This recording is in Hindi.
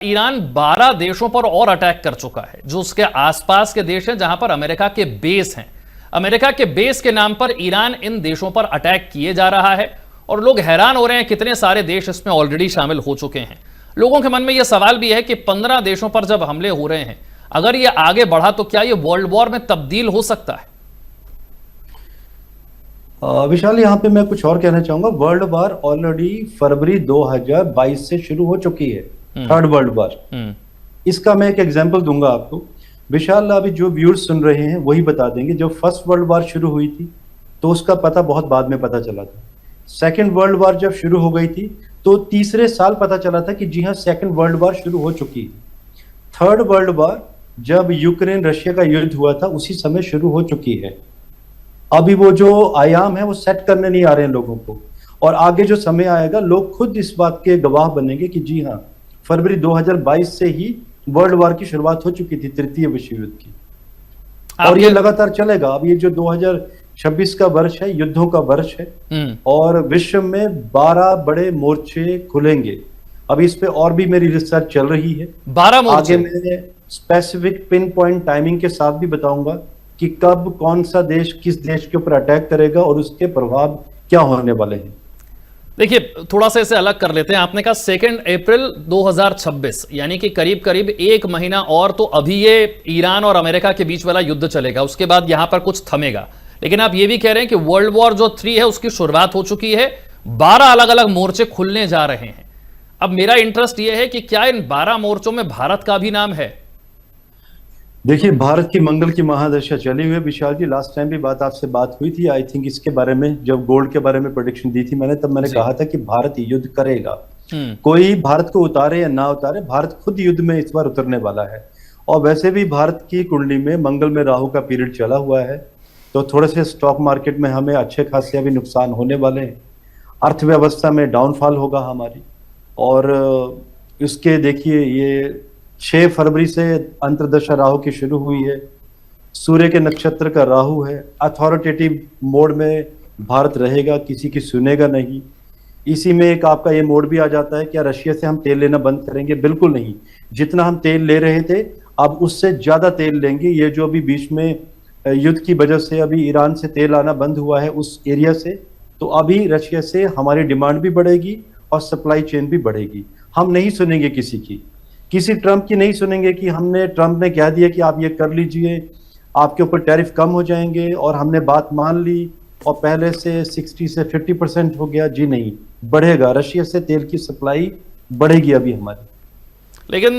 ईरान 12 देशों पर और अटैक कर चुका है जो उसके आसपास के देश हैं जहां पर अमेरिका के बेस हैं। अमेरिका के बेस के नाम पर ईरान इन देशों पर अटैक किए जा रहा है और लोग हैरान हो रहे हैं कितने सारे देश इसमें ऑलरेडी शामिल हो चुके हैं। लोगों के मन में यह सवाल भी है कि 15 देशों पर जब हमले हो रहे हैं, अगर यह आगे बढ़ा तो क्या यह वर्ल्ड वॉर में तब्दील हो सकता है? विशाल, यहाँ पे मैं कुछ और कहना चाहूंगा। वर्ल्ड वॉर ऑलरेडी फरवरी 2022 से शुरू हो चुकी है, थर्ड वर्ल्ड वॉर। इसका मैं एक एग्जांपल दूंगा आपको। विशाल, अभी जो व्यूअर्स सुन रहे हैं वही बता देंगे, जब फर्स्ट वर्ल्ड वॉर शुरू हुई थी तो उसका पता बहुत बाद में पता चला था। सेकेंड वर्ल्ड वॉर जब शुरू हो गई थी तो तीसरे साल पता चला था कि जी हाँ, सेकेंड वर्ल्ड वॉर शुरू हो चुकी है। थर्ड वर्ल्ड वॉर जब यूक्रेन रशिया का युद्ध हुआ था उसी समय शुरू हो चुकी है। अभी वो जो आयाम है वो सेट करने नहीं आ रहे हैं लोगों को, और आगे जो समय आएगा लोग खुद इस बात के गवाह बनेंगे कि जी हाँ, फरवरी 2022 से ही वर्ल्ड वॉर की शुरुआत हो चुकी थी, तृतीय विश्व युद्ध की, और ये लगातार चलेगा। अब ये जो 2026 का वर्ष है, युद्धों का वर्ष है, और विश्व में 12 बड़े मोर्चे खुलेंगे। अभी इस पे और भी मेरी रिसर्च चल रही है। 12 मोर्चे। आगे मैं स्पेसिफिक पिन पॉइंट टाइमिंग के साथ भी बताऊंगा कि कब कौन सा देश किस देश के ऊपर अटैक करेगा और उसके प्रभाव क्या होने वाले हैं। देखिए, थोड़ा सा इसे अलग कर लेते हैं। आपने कहा 2 अप्रैल 2026, यानी कि करीब करीब 1 महीना और तो अभी ये ईरान और अमेरिका के बीच वाला युद्ध चलेगा, उसके बाद यहां पर कुछ थमेगा। लेकिन आप ये भी कह रहे हैं कि वर्ल्ड वॉर जो 3 है उसकी शुरुआत हो चुकी है, 12 अलग अलग मोर्चे खुलने जा रहे हैं। अब मेरा इंटरेस्ट यह है कि क्या इन 12 मोर्चों में भारत का भी नाम है? देखिए, भारत की मंगल की महादशा चली हुई है विशाल जी। लास्ट टाइम भी आपसे बात हुई थी, आई थिंक इसके बारे में, जब गोल्ड के बारे में प्रेडिक्शन दी थी मैंने, तब मैंने कहा था कि भारत युद्ध करेगा। कोई भारत को उतारे या ना उतारे, भारत खुद युद्ध में इस बार उतरने वाला है। और वैसे भी भारत की कुंडली में मंगल में राहु का पीरियड चला हुआ है, तो थोड़े से स्टॉक मार्केट में हमें अच्छे खासे अभी नुकसान होने वाले हैं। अर्थव्यवस्था में डाउनफॉल होगा हमारी। और इसके देखिए, ये 6 फरवरी से अंतर्दशा राहु की शुरू हुई है। सूर्य के नक्षत्र का राहु है। अथॉरिटेटिव मोड में भारत रहेगा, किसी की सुनेगा नहीं। इसी में एक आपका ये मोड भी आ जाता है, क्या रशिया से हम तेल लेना बंद करेंगे? बिल्कुल नहीं। जितना हम तेल ले रहे थे अब उससे ज्यादा तेल लेंगे। ये जो अभी बीच में युद्ध की वजह से अभी ईरान से तेल आना बंद हुआ है उस एरिया से, तो अभी रशिया से हमारी डिमांड भी बढ़ेगी और सप्लाई चेन भी बढ़ेगी। हम नहीं सुनेंगे किसी की, किसी ट्रंप की नहीं सुनेंगे कि ट्रंप ने कह दिया कि आप ये कर लीजिए, आपके ऊपर टैरिफ कम हो जाएंगे, और हमने बात मान ली और पहले से 60 से 50% हो गया। जी नहीं, बढ़ेगा। रशिया से तेल की सप्लाई बढ़ेगी अभी हमारी। लेकिन